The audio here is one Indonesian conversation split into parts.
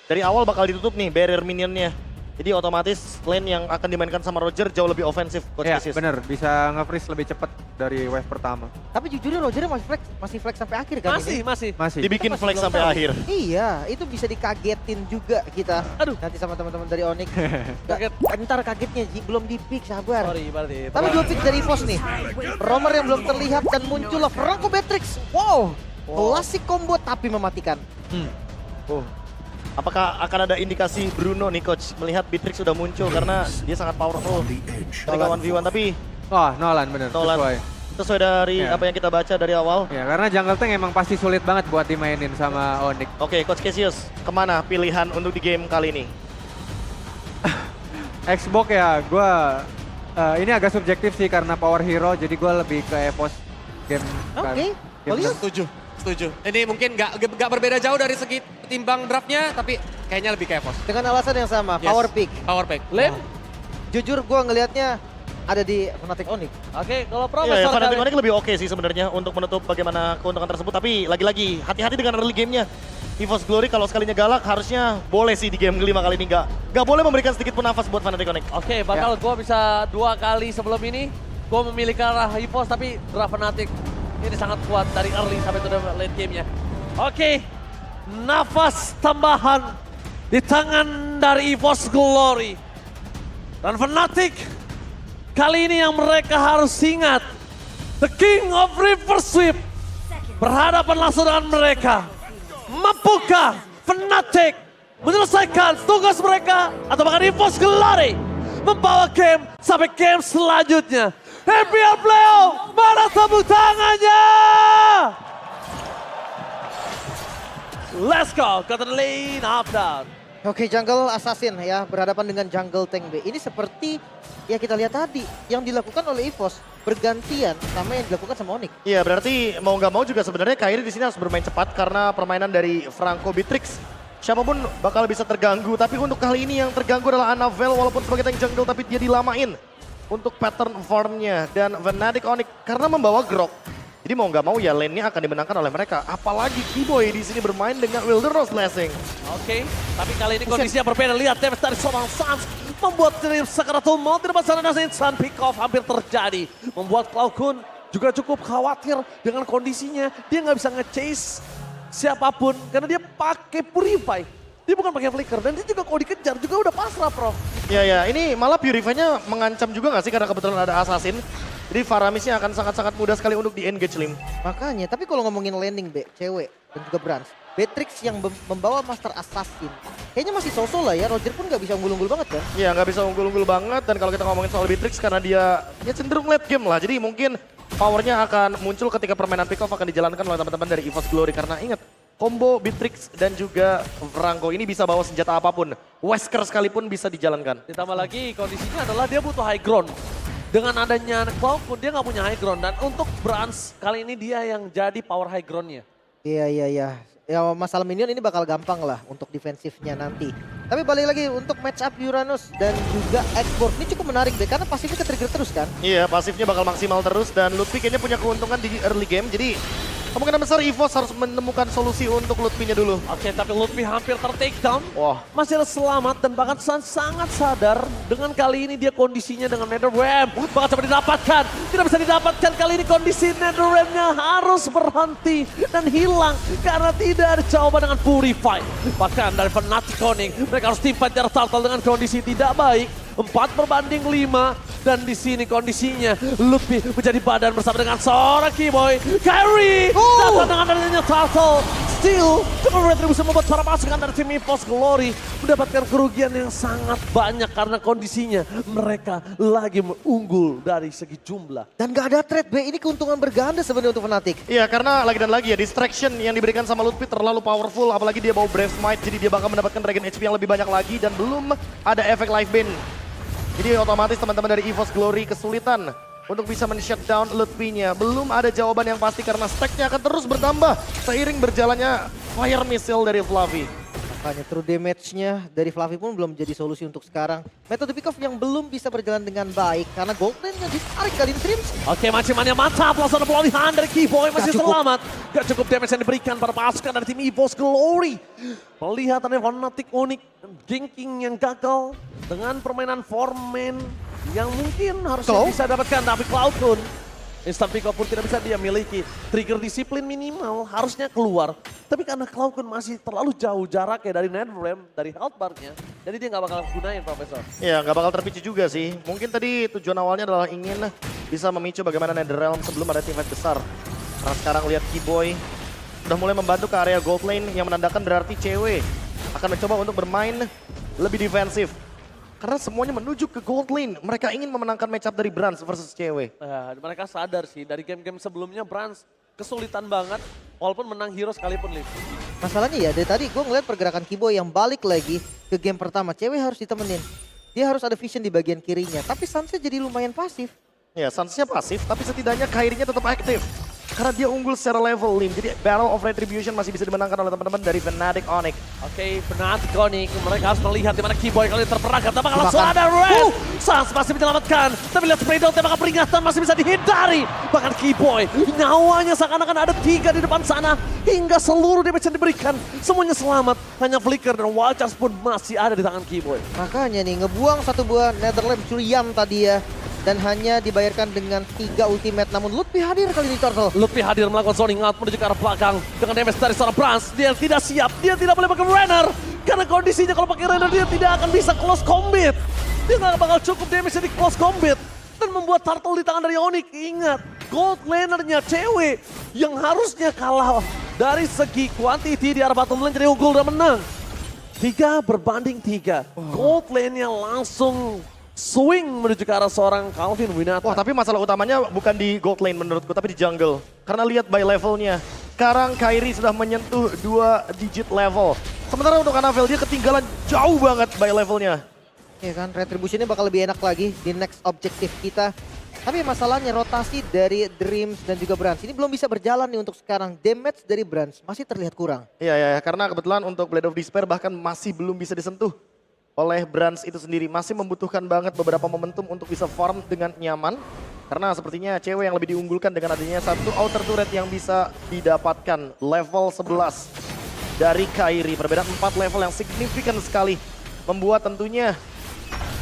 Dari awal bakal ditutup nih barrier minionnya. Jadi otomatis lane yang akan dimainkan sama Roger jauh lebih ofensif, Coach Iya Cassius. bener, bisa nge-freeze lebih cepat dari wave pertama. Tapi jujurnya Roger masih flex sampai akhir kan ini? Masih. Dibikin Kita masih flex belum sampai tahu. akhir. Iya, itu bisa dikagetin juga kita. Aduh. Nanti sama teman-teman dari Onyx. Kaget. Ntar kagetnya Ji, belum di pick, sabar. Sorry berarti. Tapi dua pick dari EVOS nih. Romer yang belum terlihat dan muncullah Franco Beatrix. Wow. Klasik combo tapi mematikan. Apakah akan ada indikasi Bruno nih Coach melihat Beatrix sudah muncul karena dia sangat powerful ketika 1v1 tapi Wah, Nolan bener, Nolan sesuai. sesuai dari Iya. apa yang kita baca dari awal. Ya, karena jungle tank emang pasti sulit banget buat dimainin sama Onyx. Oke, Coach Cassius, kemana pilihan untuk di game kali ini? Xbox ya, ini agak subjektif sih karena power hero, jadi gue lebih ke EVOS game. Oke. game Kalian? Setuju. Ini mungkin nggak berbeda jauh dari segi timbang draftnya, tapi kayaknya lebih kayak EVOS. Dengan alasan yang sama, Yes. power pick. Power pick. Lem? Jujur gue ngelihatnya ada di Fnatic Onyx. Oke, kalau Iya, Profesor Fnatic kali- Onyx lebih oke sih sebenarnya untuk menutup bagaimana keuntungan tersebut. Tapi lagi-lagi hati-hati dengan early gamenya. EVOS Glory kalau sekalinya galak harusnya boleh sih di game kelima kali ini nggak boleh memberikan sedikit pun nafas buat Fnatic Onyx. Oke, bakal gue bisa 2 kali sebelum ini. Gue memilih ke arah EVOS tapi draft Fnatic ini sangat kuat dari early sampai to the late game-nya. Oke, nafas tambahan di tangan dari EVOS Glory. Dan Fnatic, kali ini yang mereka harus ingat, The King of River Sweep berhadapan langsung dengan mereka. Mampukah Fnatic menyelesaikan tugas mereka atau bahkan EVOS Glory membawa game sampai game selanjutnya? Happy Playoff, mana tepuk tangannya? Let's go ke the lane up down. Oke, jungle assassin ya berhadapan dengan jungle tank B. Ini seperti ya kita lihat tadi yang dilakukan oleh EVOS bergantian sama yang dilakukan sama Onyx. Iya, berarti mau nggak mau juga sebenarnya Kairi di sini harus bermain cepat karena permainan dari Franco Beatrix. Siapapun bakal bisa terganggu, tapi untuk kali ini yang terganggu adalah Annabelle walaupun sebagai tank jungle tapi dia dilamain untuk pattern farmnya dan Fnatic Onyx karena membawa Grok. Jadi mau nggak mau ya lane-nya akan dimenangkan oleh mereka. Apalagi Keyboy di sini bermain dengan Wilderness Blessing. Oke, tapi kali ini kondisinya berbeda. Lihat damage dari seorang Sans membuat dari Sakaratul Maut di depan sana dan Sun pick off hampir terjadi. Membuat Cloud Kun juga cukup khawatir dengan kondisinya. Dia nggak bisa nge-chase siapapun karena dia pakai Purify. Dia bukan pakai Flicker dan dia juga kalau dikejar juga udah pasrah, Prof. Ya, ini malah Purify-nya mengancam juga nggak sih karena kebetulan ada Assassin. Jadi Faramisnya akan sangat-sangat mudah sekali untuk di-engage Lim. Makanya, tapi kalau ngomongin landing B, cewek dan juga Brans, Beatrix yang membawa Master Assassin, kayaknya masih so-so lah ya. Roger pun nggak bisa unggul-unggul banget kan? Ya nggak bisa unggul-unggul banget dan kalau kita ngomongin soal Beatrix karena dia cenderung late game lah. Jadi mungkin powernya akan muncul ketika permainan pick off akan dijalankan oleh teman-teman dari EVOS Glory. Karena ingat, combo Beatrix dan juga Franco ini bisa bawa senjata apapun. Wesker sekalipun bisa dijalankan. Ditambah lagi kondisinya adalah dia butuh high ground. Dengan adanya Cloud Kun dia nggak punya high ground dan untuk Brans kali ini dia yang jadi power high groundnya. Iya. Ya masalah minion ini bakal gampang lah untuk defensifnya nanti. Tapi balik lagi untuk match up Uranus dan juga Xborg ini cukup menarik deh karena pasifnya ke-trigger terus kan. Iya, pasifnya bakal maksimal terus dan Lutfi kayaknya punya keuntungan di early game. Jadi kemungkinan besar EVOS harus menemukan solusi untuk Lutfi-nya dulu. Oke, tapi Lutfi hampir ter-take down. Wah, Masih ada selamat dan bahkan Sun sangat sadar dengan kali ini dia kondisinya dengan Netherrealm. Bahkan coba didapatkan, tidak bisa didapatkan kali ini kondisi Netherrealm-nya harus berhenti dan hilang karena tidak ada jawaban dengan Purify. Bahkan dari Fnatic Onyx, mereka harus team fight jarak total dengan kondisi tidak baik. 4/5 dan di sini kondisinya Lutfi menjadi badan bersama dengan seorang Keyboy. Kyrie datang dengan adanya Turtle. Still, Triple Retribution membuat para pasukan dari tim EVOS Glory mendapatkan kerugian yang sangat banyak karena kondisinya mereka lagi unggul dari segi jumlah. Dan gak ada trade B, ini keuntungan berganda sebenarnya untuk Fnatic. iya karena lagi dan lagi ya distraction yang diberikan sama Lutfi terlalu powerful. Apalagi dia bawa Brave Smite jadi dia bakal mendapatkan Dragon HP yang lebih banyak lagi dan belum ada efek Life Bane. Jadi otomatis teman-teman dari EVOS Glory kesulitan untuk bisa men-shutdown Lutfi-nya. Belum ada jawaban yang pasti karena stack-nya akan terus bertambah seiring berjalannya fire missile dari Fluffy. Makanya true damage-nya dari Fluffy pun belum jadi solusi untuk sekarang. Metode pick off yang belum bisa berjalan dengan baik karena gold lane-nya ditarik kali ini Dreams. Oke, mancimannya mantap. Langsung ada pelarian dari Keyboy, masih Gak cukup. selamat. Gak cukup damage yang diberikan para pasukan dari tim EVOS Glory. Pelihatannya Fnatic Onyx ganking yang gagal dengan permainan foreman yang mungkin harusnya Cloud? bisa dapatkan. Tapi Cloud pun instant pick off pun tidak bisa dia miliki. Trigger disiplin minimal harusnya keluar. Tapi karena Cloud masih terlalu jauh jaraknya dari NetherRealm, dari health bar-nya. Jadi dia nggak bakal gunain Profesor. Ya nggak bakal terpicu juga sih. Mungkin tadi tujuan awalnya adalah ingin bisa memicu bagaimana NetherRealm sebelum ada teamfight besar. Karena sekarang lihat Keyboy udah mulai membantu ke area gold lane yang menandakan berarti cewek akan mencoba untuk bermain lebih defensif. Karena semuanya menuju ke gold lane. Mereka ingin memenangkan matchup dari Brans versus cewek. Mereka sadar sih dari game-game sebelumnya Brans kesulitan banget walaupun menang hero sekalipun Liv. Masalahnya ya dari tadi gue ngeliat pergerakan Keyboy yang balik lagi ke game pertama. Cewek harus ditemenin. Dia harus ada vision di bagian kirinya. Tapi Sunsnya jadi lumayan pasif. Ya Sunsnya pasif tapi setidaknya Kairinya tetap aktif. Karena dia unggul secara level Lim. Jadi Battle of Retribution masih bisa dimenangkan oleh teman-teman dari Fnatic Onyx. Oke, Fnatic Onyx mereka harus melihat di mana Keyboy kali ini terperangkap. Tapi langsung ada Red. Sans masih menyelamatkan. Tapi lihat spray down tembakan peringatan masih bisa dihindari. Bahkan Keyboy nyawanya seakan-akan ada 3 di depan sana. Hingga seluruh damage yang diberikan semuanya selamat. Hanya Flicker dan Wildcharge pun masih ada di tangan Keyboy. Makanya nih ngebuang satu buah Netherlands curiam tadi ya. Dan hanya dibayarkan dengan 3 ultimate. Namun Lutfi hadir kali ini Turtle. Lutfi hadir melakukan zoning out menuju ke arah belakang. Dengan damage dari seorang Brans. Dia tidak siap. Dia tidak boleh pakai Renner. Karena kondisinya kalau pakai Renner dia tidak akan bisa close combat. Dia nggak bakal cukup damage di close combat. Dan membuat Turtle di tangan dari Onyx. Ingat, gold lanernya cewek. Yang harusnya kalah dari segi quantity di arah bottom lane jadi unggul dan menang. 3-3. Gold lane-nya langsung swing menuju ke arah seorang Calvin Winata. Wah tapi masalah utamanya bukan di gold lane menurutku tapi di jungle. Karena lihat by levelnya. Sekarang Kairi sudah menyentuh 2 digit level. Sementara untuk Anavel dia ketinggalan jauh banget by levelnya. Ya kan, retributionnya bakal lebih enak lagi di next objektif kita. Tapi masalahnya rotasi dari Dreams dan juga Brans ini belum bisa berjalan nih untuk sekarang. Damage dari Brans masih terlihat kurang. Iya karena kebetulan untuk Blade of Despair bahkan masih belum bisa disentuh oleh Brans itu sendiri. Masih membutuhkan banget beberapa momentum untuk bisa farm dengan nyaman. Karena sepertinya cewek yang lebih diunggulkan dengan adanya satu outer turret yang bisa didapatkan. Level 11 dari Kairi. Perbedaan 4 level yang signifikan sekali. Membuat tentunya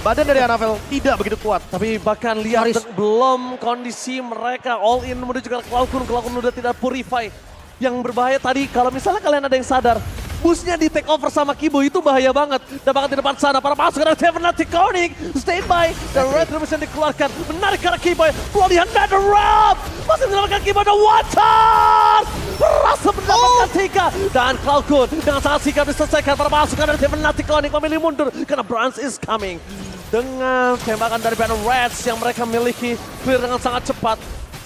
badan dari Anavel tidak begitu kuat. Tapi bahkan lihat belum kondisi mereka all in menuju ke Cloud Kun udah tidak purify. Yang berbahaya tadi kalau misalnya kalian ada yang sadar, busnya di take over sama Kibo itu bahaya banget. Dan bahkan di depan sana para pasukan dari Fnatic Onyx stand by. Dan Red Revolution dikeluarkan. Menarik ke arah Kibo. Pelarian NetherRealm. Masih menyelamatkan Kibo dan Waters. Berhasil mendapatkan 3. Dan Cloud Kun dengan sangat sigap diselesaikan. Para pasukan dari Fnatic Onyx memilih mundur. Karena Brans is coming. Dengan tembakan dari Banner Reds yang mereka miliki. Clear dengan sangat cepat.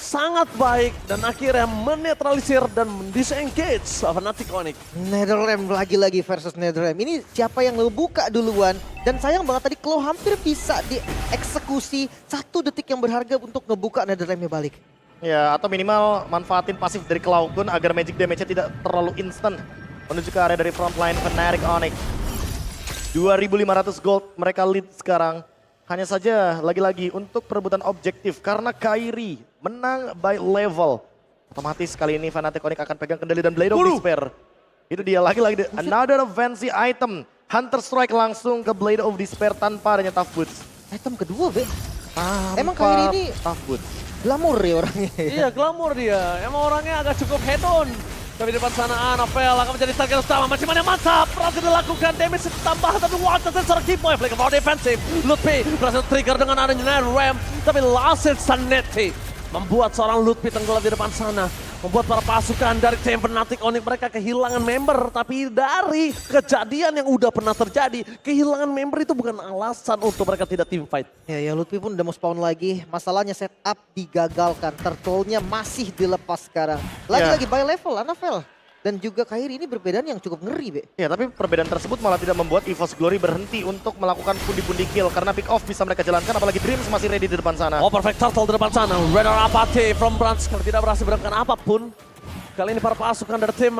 Sangat baik dan akhirnya menetralisir dan disengage Fnatic Onyx. NetherRealm lagi-lagi versus NetherRealm. Ini siapa yang ngebuka duluan. Dan sayang banget tadi Claw hampir bisa dieksekusi 1 detik yang berharga untuk ngebuka NetherRealm-nya balik. Ya atau minimal manfaatin pasif dari Cloud Kun agar magic damage-nya tidak terlalu instant. Menuju ke area dari frontline Fnatic Onyx. 2.500 gold mereka lead sekarang. Hanya saja lagi-lagi untuk perebutan objektif karena Kairi menang by level. Otomatis kali ini Fnatic Onyx akan pegang kendali dan Blade of Despair. Itu dia lagi-lagi another fancy item. Hunter Strike langsung ke Blade of Despair tanpa adanya Tough Boots. Item kedua, Be. Emang Tanpa Kairi ini Tough Boots. glamour ya orangnya. Iya, glamour dia. Emang orangnya agak cukup head on. Tapi di depan sana Anavel akan menjadi target utama. Manciman yang mantap. Berhasil dilakukan damage tambah. Tapi Waters dan seorang Keyboy. Flicker power defensif. Lutfi berhasil trigger dengan adanya NetherRealm. Tapi Lasit Sanetti membuat seorang Lutfi tenggelam di depan sana. Membuat para pasukan dari tim Fnatic Onyx mereka kehilangan member. Tapi dari kejadian yang udah pernah terjadi, kehilangan member itu bukan alasan untuk mereka tidak team fight. Ya Lutfi pun udah mau spawn lagi. Masalahnya setup digagalkan. Turtle-nya masih dilepas sekarang. Lagi-lagi by level Anavel. Dan juga Kairi ini perbedaan yang cukup ngeri, Be. Ya tapi perbedaan tersebut malah tidak membuat EVOS Glory berhenti untuk melakukan pundi-pundi kill. Karena pick off bisa mereka jalankan apalagi Dreams masih ready di depan sana. Oh, perfect turtle di depan sana. Renner Apathy from Brans kalau tidak berhasil berangkat apapun. Kali ini para pasukan dari tim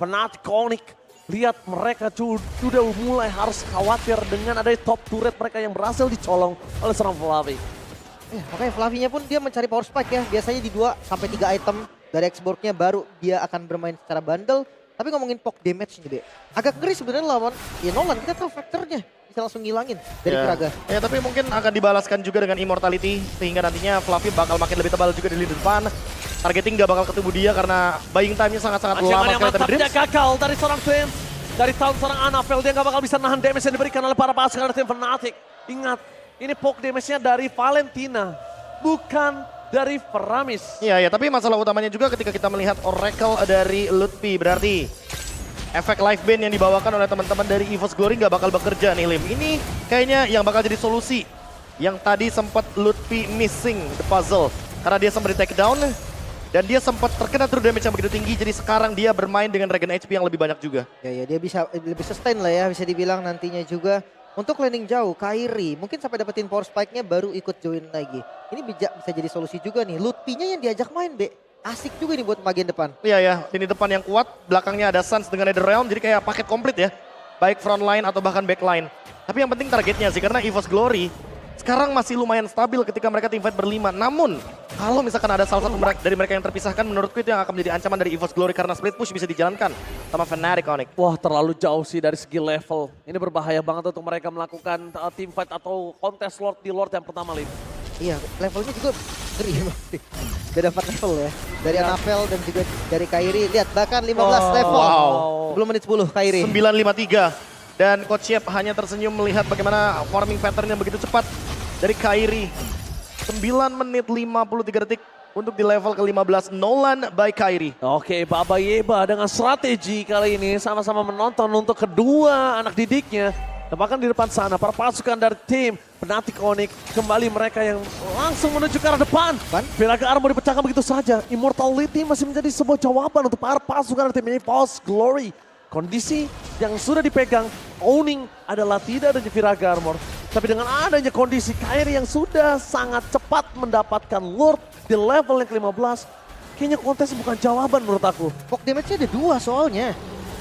Fnatic Onyx lihat mereka sudah mulai harus khawatir dengan ada top turret mereka yang berhasil dicolong oleh seorang Flavi. Ya, makanya Flavinya pun dia mencari power spike ya. Biasanya di 2-3 item dari X-Borg-nya baru dia akan bermain secara bundle. Tapi ngomongin poke damage nih, Be. Agak ngeri sebenarnya lawan ya Nolan. Kita tahu faktornya bisa langsung ngilangin dari Kiraga. Ya tapi mungkin akan dibalaskan juga dengan immortality. Sehingga nantinya Fluffy bakal makin lebih tebal juga di lini depan. Targeting gak bakal ketemu dia karena buying time-nya sangat-sangat lama Ancaman yang sekali dari mantapnya Dreams. gagal dari seorang Twins. Dari tahun seorang Annabelle dia gak bakal bisa nahan damage yang diberikan oleh para pasukan tim Fnatic. Ingat, ini poke damage-nya dari Valentina, bukan dari Feramis. Iya, tapi masalah utamanya juga ketika kita melihat Oracle dari Lutfi. Berarti efek live band yang dibawakan oleh teman-teman dari EVOS Glory nggak bakal bekerja nih, Lim. Ini kayaknya yang bakal jadi solusi. Yang tadi sempat Lutfi missing the puzzle. Karena dia sempat di take down. Dan dia sempat terkena true damage yang begitu tinggi. Jadi sekarang dia bermain dengan regen HP yang lebih banyak juga. Ya dia bisa lebih sustain lah ya, bisa dibilang nantinya juga. Untuk landing jauh, Kairi mungkin sampai dapetin power spike-nya baru ikut join lagi. Ini bisa jadi solusi juga nih. Lutfi-nya yang diajak main, Be. Asik juga nih buat bagian depan. Iya, lini depan yang kuat, belakangnya ada Suns dengan Netherrealm, jadi kayak paket komplit ya. Baik front line atau bahkan back line. Tapi yang penting targetnya sih, karena EVOS Glory sekarang masih lumayan stabil ketika mereka teamfight berlima. Namun, kalau misalkan ada salah satu dari mereka yang terpisahkan, menurutku itu yang akan menjadi ancaman dari EVOS Glory karena split push bisa dijalankan sama Fnatic Onyx. Wah, terlalu jauh sih dari segi level. Ini berbahaya banget untuk mereka melakukan teamfight atau kontes Lord di Lord yang pertama, Lim. Iya, levelnya juga ngeri ya, beda 4 level ya. Dari Annabelle dan juga dari Kairi. Lihat, bahkan 15 level. Wow. Sebelum menit 10, Kairi. 9.53. Dan Coach Yep hanya tersenyum melihat bagaimana farming pattern yang begitu cepat dari Kairi. 9 menit 53 detik untuk di level ke-15 Nolan by Kairi. Oke, Baba Yeba dengan strategi kali ini sama-sama menonton untuk kedua anak didiknya. Dan bahkan di depan sana para pasukan dari tim Fnatic Onyx kembali mereka yang langsung menuju ke arah depan. Viraga Armor dipecahkan begitu saja. Immortality masih menjadi sebuah jawaban untuk para pasukan dari tim EVOS Glory. Kondisi yang sudah dipegang owning adalah tidak adanya Viraga Armor. Tapi dengan adanya kondisi Kairi yang sudah sangat cepat mendapatkan Lord di level yang ke-15. Kayaknya kontes bukan jawaban menurut aku. Poke damage-nya ada 2 soalnya.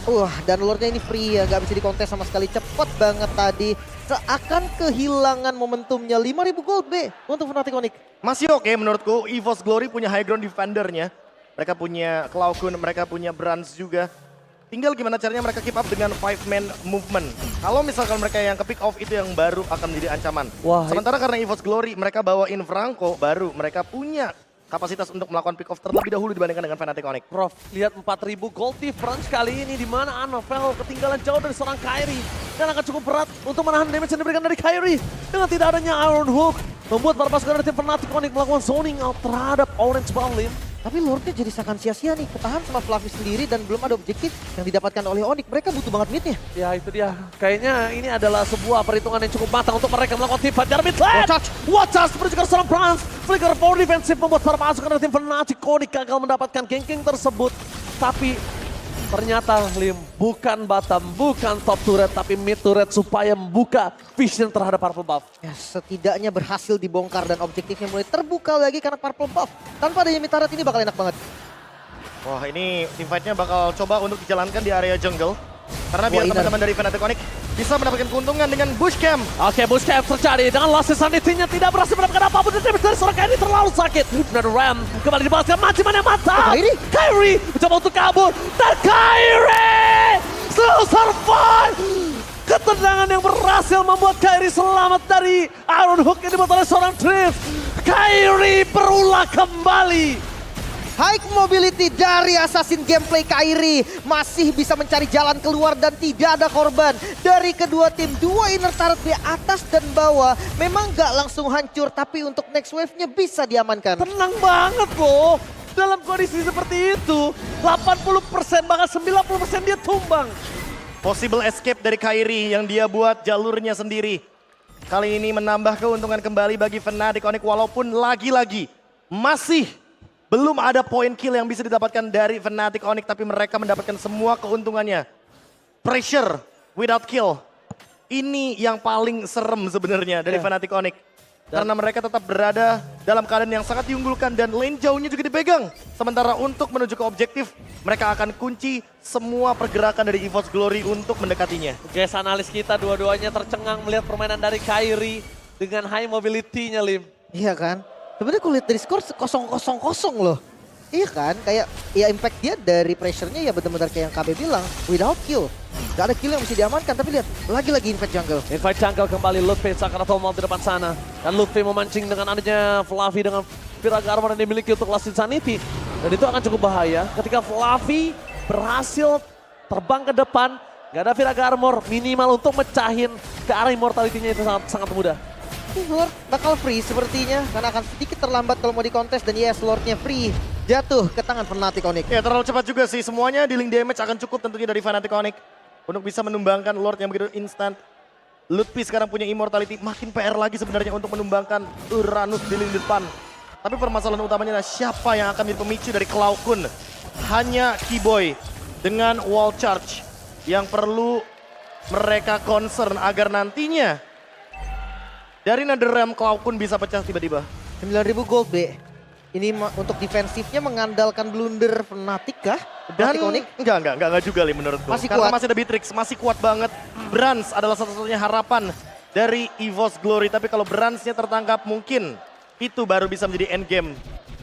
Wah, dan Lordnya ini free ya, gak bisa dikontes sama sekali. Cepet banget tadi. Seakan kehilangan momentumnya. 5.000 gold, B, untuk Fnatic Onyx. Masih oke menurutku, EVOS Glory punya high ground defendernya. Mereka punya Klaukun, mereka punya Brands juga. Tinggal gimana caranya mereka keep up dengan 5-man movement. Kalau misalkan mereka yang ke pick off itu yang baru akan menjadi ancaman. Wah, sementara karena EVOS Glory mereka bawain Franco, baru mereka punya kapasitas untuk melakukan pick off terlebih dahulu dibandingkan dengan Fnatic Onyx. Prof, lihat 4.000 gold difference kali ini di mana Annabelle ketinggalan jauh dari seorang Kairi. Dan akan cukup berat untuk menahan damage yang diberikan dari Kairi. Dengan tidak adanya Iron Hook, membuat para pasukan dari tim Fnatic Onyx melakukan zoning out terhadap Orange Ballim. Tapi Lordnya jadi seakan sia-sia nih, ketahan sama Fluffy sendiri dan belum ada objektif yang didapatkan oleh Onyx. Mereka butuh banget mid-nya. Ya itu dia, kayaknya ini adalah sebuah perhitungan yang cukup matang untuk mereka melakukan team fight dari mid lane. Watch out, menuju ke seorang Brans. Flicker for defensive membuat para pasukan dari tim Fnatic Onyx gagal mendapatkan ganking tersebut. Tapi ternyata Lim bukan bottom, bukan top turret, tapi mid turret supaya membuka vision terhadap Purple Buff. Ya, setidaknya berhasil dibongkar dan objektifnya mulai terbuka lagi karena Purple Buff. Tanpa adanya mid turret ini bakal enak banget. Wah, ini teamfight-nya bakal coba untuk dijalankan di area jungle. Karena biar Wah, teman-teman dari Fnatic Onyx bisa mendapatkan keuntungan dengan bush camp. Oke, bush camp terjadi dengan last sanity-nya tidak berhasil mendapatkan apapun dari seorang Kairi terlalu sakit. Netherrealm kembali dibalaskan maciman yang mantap. Kairi mencoba untuk kabur dan Kairi still survive. Ketenangan yang berhasil membuat Kairi selamat dari Iron Hook yang dibuat oleh seorang Drift. Kairi berulah kembali. High mobility dari Assassin gameplay Kairi masih bisa mencari jalan keluar dan tidak ada korban dari kedua tim. 2 inner turret di atas dan bawah memang gak langsung hancur, tapi untuk next wave-nya bisa diamankan. Tenang banget loh. Dalam kondisi seperti itu, 80% bahkan 90% dia tumbang. Possible escape dari Kairi yang dia buat jalurnya sendiri. Kali ini menambah keuntungan kembali bagi Fnatic Onyx walaupun lagi-lagi masih belum ada point kill yang bisa didapatkan dari Fnatic Onyx, tapi mereka mendapatkan semua keuntungannya. Pressure without kill. Ini yang paling serem sebenarnya dari Fnatic Onyx. Karena mereka tetap berada dalam keadaan yang sangat diunggulkan dan lane jauhnya juga dipegang. Sementara untuk menuju ke objektif, mereka akan kunci semua pergerakan dari EVOS Glory untuk mendekatinya. Guys, analis kita dua-duanya tercengang melihat permainan dari Kairi dengan high mobility-nya, Lim. Iya kan? Sebenarnya kalau lihat dari skor 0-0-0 loh. Iya kan? Kayak ya impact dia dari pressure-nya ya benar-benar kayak yang KB bilang, without kill. Gak ada kill yang mesti diamankan, tapi lihat lagi-lagi invade jungle. Invite jungle kembali, Lutfi Sakarato mau di depan sana. Dan Lutfi memancing dengan adanya Fluffy dengan Firaga Armor yang dimiliki untuk Last Insanity. Dan itu akan cukup bahaya ketika Fluffy berhasil terbang ke depan. Gak ada Firaga Armor, minimal untuk mecahin ke arah immortality-nya itu sangat mudah. Lord bakal free sepertinya, karena akan sedikit terlambat kalau mau dikontes. Dan yes, Lordnya free. Jatuh ke tangan Fnatic Onyx. Ya terlalu cepat juga sih, semuanya dealing damage akan cukup tentunya dari Fnatic Onyx. Untuk bisa menumbangkan Lord yang begitu instan. Lutfi sekarang punya immortality, makin PR lagi sebenarnya untuk menumbangkan Uranus di lini depan. Tapi permasalahan utamanya adalah siapa yang akan menjadi pemicu dari Cloud Kun. Hanya Keyboy dengan wall charge yang perlu mereka concern agar nantinya dari NetherRealm Cloud Kun bisa pecah tiba-tiba. 9.000 gold, B. Ini untuk defensifnya mengandalkan blunder Fnatic kah? Dan Fnatic Onyx? enggak juga Li menurutku. Masih Karena kuat. masih ada Beatrix, masih kuat banget. Brans adalah satu-satunya harapan dari EVOS Glory. Tapi kalau Bransnya tertangkap mungkin itu baru bisa menjadi endgame.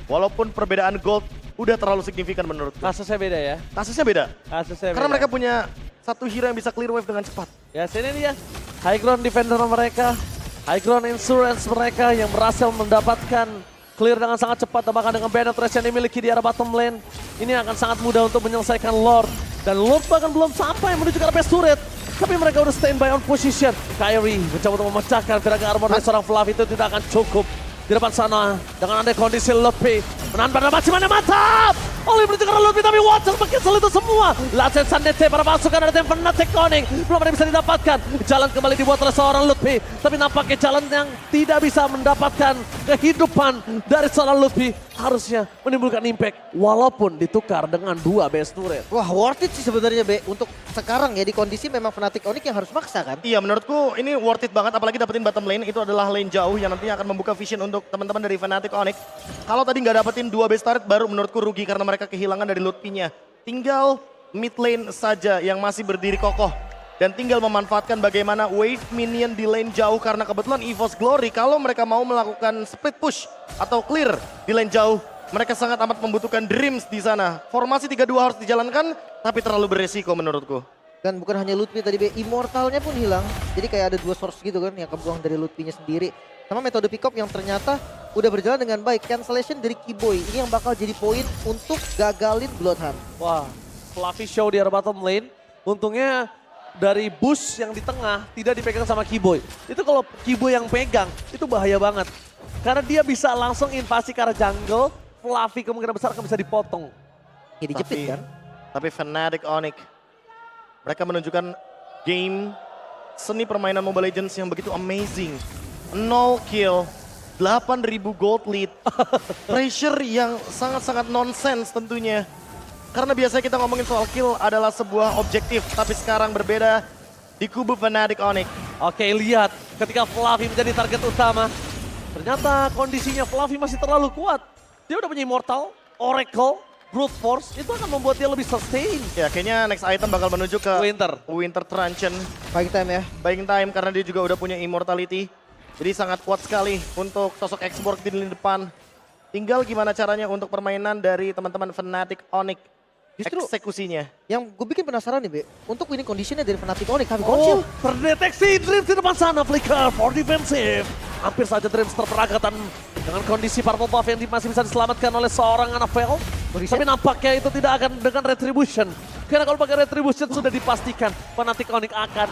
Walaupun perbedaan gold udah terlalu signifikan menurutku. Kasusnya beda ya. Kasusnya beda. Kasusnya Karena beda. mereka punya satu hero yang bisa clear wave dengan cepat. Ya sini dia, high ground defender mereka, high ground insurance mereka yang berhasil mendapatkan clear dengan sangat cepat. Dan bahkan dengan penetration yang dimiliki di arah bottom lane, ini akan sangat mudah untuk menyelesaikan Lord. Dan Lord bahkan belum sampai menuju ke arah base turret. Tapi mereka udah standby on position. Kairi mencoba untuk memecahkan Firaga Armor dari seorang Fluffy, itu tidak akan cukup. Di depan sana, dengan ada kondisi Lutfi. Menahan pada Maximan yang mantap! Oleh menuju ke arah Lutfi, tapi Watcher berkisel itu semua. Lasen Sandete para pasukan dari tim Fnatic Onyx. Belum ada yang bisa didapatkan. Jalan kembali dibuat oleh seorang Lutfi. Tapi nampaknya jalan yang tidak bisa mendapatkan kehidupan dari seorang Lutfi. Harusnya menimbulkan impact, walaupun ditukar dengan 2 base turret. Wah, worth it sih sebenarnya, B. Untuk sekarang ya, di kondisi memang Fnatic Onyx yang harus maksa kan? Iya menurutku ini worth it banget, apalagi dapetin bottom lane. Itu adalah lane jauh yang nantinya akan membuka vision untuk teman-teman dari Fnatic Onyx. Kalau tadi nggak dapetin 2 base turret baru menurutku rugi karena mereka kehilangan dari Lutfi-nya. Tinggal mid lane saja yang masih berdiri kokoh. Dan tinggal memanfaatkan bagaimana wave minion di lane jauh karena kebetulan EVOS Glory kalau mereka mau melakukan split push atau clear di lane jauh. Mereka sangat amat membutuhkan Dreams di sana. Formasi 3-2 harus dijalankan tapi terlalu beresiko menurutku. Dan bukan hanya Lutfi tadi, B. Immortalnya pun hilang. Jadi kayak ada 2 source gitu kan yang kebuang dari Lutfi-nya sendiri. Sama metode pick up yang ternyata udah berjalan dengan baik. Cancellation dari Keyboy. Ini yang bakal jadi poin untuk gagalin Bloodhunt. Wah, Fluffy show di arah bottom lane. Untungnya dari boost yang di tengah tidak dipegang sama Keyboy. Itu kalau Keyboy yang pegang, itu bahaya banget. Karena dia bisa langsung invasi ke arah jungle, Fluffy kemungkinan besar akan bisa dipotong. Ya dijepit kan? Tapi Fnatic Onyx, mereka menunjukkan game seni permainan Mobile Legends yang begitu amazing. 0 kill, 8.000 gold lead, pressure yang sangat-sangat nonsense tentunya. Karena biasanya kita ngomongin soal kill adalah sebuah objektif, tapi sekarang berbeda di kubu Fnatic Onyx. Oke, lihat ketika Fluffy menjadi target utama, ternyata kondisinya Fluffy masih terlalu kuat. Dia udah punya Immortal, Oracle, Brute Force, itu akan membuat dia lebih sustain. Ya kayaknya next item bakal menuju ke Winter Truncheon. Fighting time ya. Buying time karena dia juga udah punya immortality. Jadi sangat kuat sekali untuk sosok X-Borg di lini depan. Tinggal gimana caranya untuk permainan dari teman-teman Fnatic Onyx. Justru eksekusinya. yang gue bikin penasaran nih, Be. Untuk winning conditionnya dari Fnatic Onyx, kami Oh, Konsil. terdeteksi Dreams di depan sana, flicker for defensive. Hampir saja Dreams terperangkatan dengan kondisi purple buff yang masih bisa diselamatkan oleh seorang Anavel. Tapi nampaknya itu tidak akan dengan retribution. Karena kalau pakai retribution sudah dipastikan Fnatic Onyx akan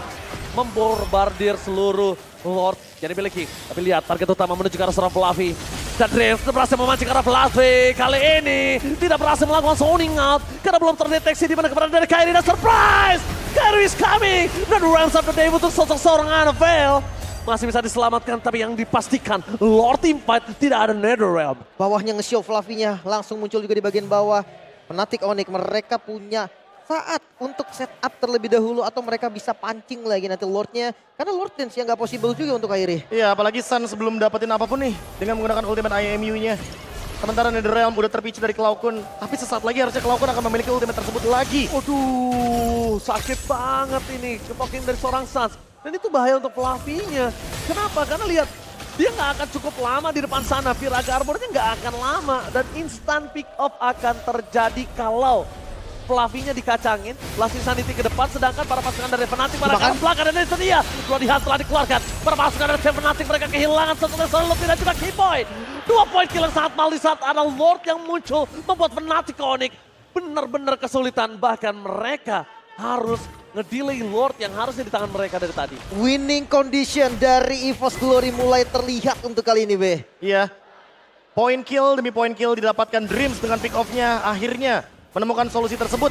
membombardir seluruh Lord yang dimiliki. Tapi lihat target utama menuju ke arah seorang Fluffy. Dan Dreams berhasil memancing ke arah Fluffy. Kali ini tidak berhasil melakukan zoning out. Karena belum terdeteksi di mana keberadaan dari Kairi. Dan surprise! Kairi is coming! Dan Rams of the Day untuk sosok seorang Anavel. Masih bisa diselamatkan, tapi yang dipastikan Lord Teamfight tidak ada Netherrealm. Bawahnya nge-show Fluffy-nya langsung muncul juga di bagian bawah. Fnatic Onyx mereka punya saat untuk setup terlebih dahulu atau mereka bisa pancing lagi nanti Lordnya. Karena Lord Dance yang nggak possible juga untuk Kairi. Iya, apalagi Sun sebelum dapetin apapun nih dengan menggunakan ultimate IMU-nya. Sementara NetherRealm udah terpicu dari Cloud Kun, tapi sesaat lagi harusnya Cloud Kun akan memiliki ultimate tersebut lagi. Waduh, sakit banget ini kepoking dari seorang Suns. Dan itu bahaya untuk Fluffy-nya. Kenapa? Karena lihat, dia nggak akan cukup lama di depan sana. Viraga Armor-nya nggak akan lama. Dan instant pick off akan terjadi kalau Fluffy-nya dikacangin, Last Insanity ke depan, sedangkan para pasukan dari Fnatic pada arah belakang dan itu dia. Bloody Hand telah dikeluarkan, para pasukan dari Fnatic mereka kehilangan satu dari lebih dan juga key point. 2 point kill yang sangat mahal di saat ada Lord yang muncul, membuat Fnatic Onyx benar-benar kesulitan. Bahkan mereka harus ngedelay Lord yang harusnya di tangan mereka dari tadi. Winning condition dari EVOS Glory mulai terlihat untuk kali ini, Be. Iya, point kill demi point kill didapatkan Dreams dengan pick off-nya akhirnya menemukan solusi tersebut.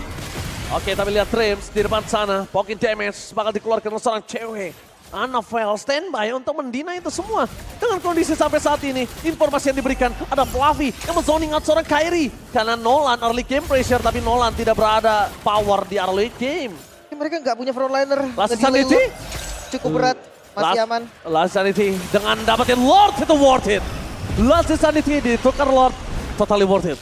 Oke, tapi lihat Dreams di depan sana, poking damage bakal dikeluarkan oleh seorang cewek. Anavel standby untuk mendina itu semua. Dengan kondisi sampai saat ini, informasi yang diberikan ada Fluffy yang men-zoning out seorang Kairi. Karena Nolan early game pressure, tapi Nolan tidak berada power di early game. Mereka nggak punya frontliner. Last Ngedelay Insanity? Lord cukup berat, masih aman. Last Insanity dengan dapetin Lord itu worth it. Last Insanity ditukar Lord, totally worth it.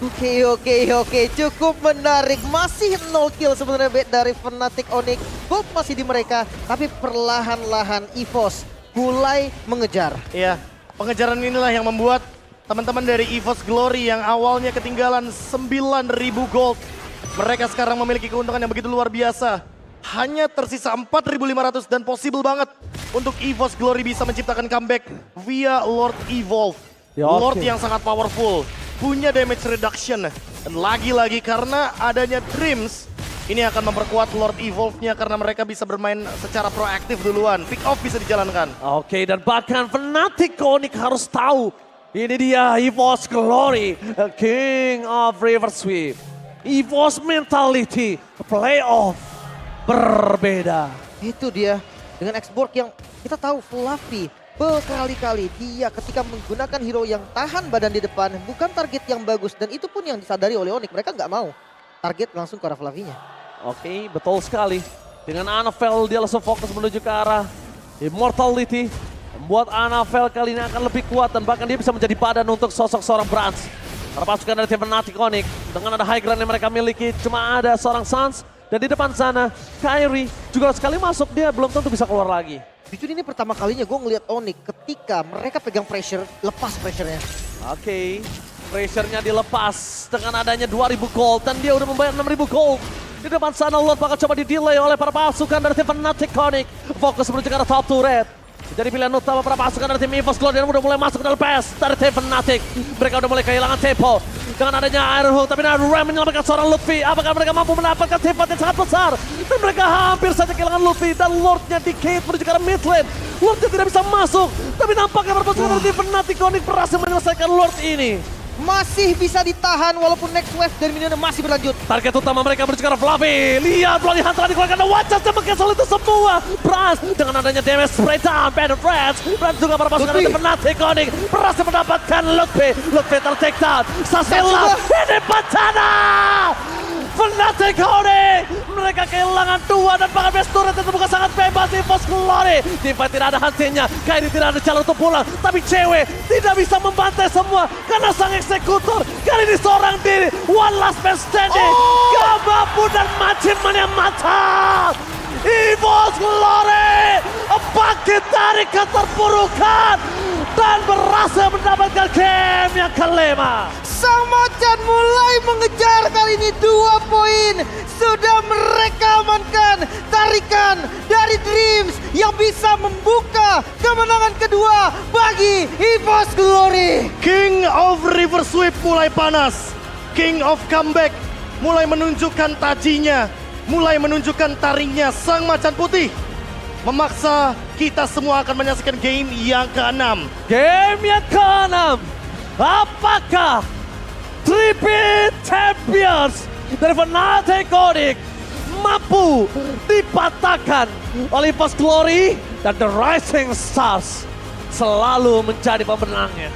Oke, cukup menarik. Masih 0 kill sebenarnya dari Fnatic Onyx. Bolt masih di mereka, tapi perlahan-lahan EVOS mulai mengejar. Iya, pengejaran inilah yang membuat teman-teman dari EVOS Glory yang awalnya ketinggalan 9.000 gold. Mereka sekarang memiliki keuntungan yang begitu luar biasa. Hanya tersisa 4.500 dan possible banget untuk EVOS Glory bisa menciptakan comeback via Lord Evolve. Ya, Lord oke. yang sangat powerful, punya damage reduction. Dan lagi-lagi karena adanya Dreams, ini akan memperkuat Lord Evolve-nya karena mereka bisa bermain secara proaktif duluan. Pick off bisa dijalankan. Oke, dan bahkan Fnatic Onyx harus tahu. Ini dia EVOS Glory, a King of River Sweep. EVOS mentality, playoff berbeda. Itu dia dengan X-Borg yang kita tahu Fluffy berkali-kali dia ketika menggunakan hero yang tahan badan di depan bukan target yang bagus dan itu pun yang disadari oleh Onyx. Mereka nggak mau target langsung ke arah Fluffy-nya. Oke, betul sekali. Dengan Anavel dia langsung fokus menuju ke arah Immortality. Membuat Anavel kali ini akan lebih kuat dan bahkan dia bisa menjadi badan untuk sosok seorang Brans. Para pasukan dari tim Fnatic Onyx dengan ada high ground yang mereka miliki cuma ada seorang Suns. Dan di depan sana Kairi juga sekali masuk dia belum tentu bisa keluar lagi. Jujur ini pertama kalinya gue ngeliat Onyx ketika mereka pegang pressure, lepas pressure-nya. Oke, pressure-nya dilepas dengan adanya 2.000 gold dan dia udah membayar 6.000 gold. Di depan sana Lord bakal coba di-delay oleh para pasukan dari tim Fnatic Onyx. Fokus menuju ke arah top turret. Jadi pilihan utama para pasukan dari tim EVOS Glory dan udah mulai masuk ke dalam pass dari tim Fnatic. Mereka udah mulai kehilangan tempo dengan adanya Iron Hook, tapi NetherRealm menyelamatkan seorang Luffy. Apakah mereka mampu mendapatkan tempat yang sangat besar? Dan mereka hampir saja kehilangan Luffy dan Lordnya Decade menuju ke arah mid lane. Lordnya tidak bisa masuk, tapi nampaknya para pasukan dari tim Fnatic Onyx berhasil menyelesaikan Lord ini. Masih bisa ditahan walaupun next wave dari minionnya masih berlanjut. Target utama mereka menuju ke arah Fluffy. Lihat Bloody Hand telah dikeluarkan dan wajahnya mengcancel itu semua. Brans dengan adanya damage spray down, penetrate. Brans juga para pasukan dari Fnatic Onyx berhasil mendapatkan Luffy. Luffy ter-take down. Sasela ini bencana. Fnatic Onyx mereka kehilangan 2 dan bahkan best turret itu bukan sangat bebas EVOS Glory. Teamfight tidak ada hasilnya, Kairi tidak ada jalan untuk pulang. Tapi cewek tidak bisa membantai semua karena sang eksekutor kali ini seorang diri. One last man standing. Gak mampu dan macam-macam mata. EVOS Glory bangkit dari keterpurukan dan berhasil mendapatkan game yang kelima. Sang macan mulai mengejar kali ini 2 poin. Sudah mereka amankan tarikan dari Dreams yang bisa membuka kemenangan kedua bagi EVOS Glory. King of River Sweep mulai panas. King of Comeback mulai menunjukkan tajinya. Mulai menunjukkan taringnya sang macan putih. Memaksa kita semua akan menyaksikan game yang ke-6. Game yang ke-6. Apakah Triple Champions dari Fnatic Onyx mampu dipatahkan oleh EVOS Glory dan The Rising Stars selalu menjadi pemenangnya?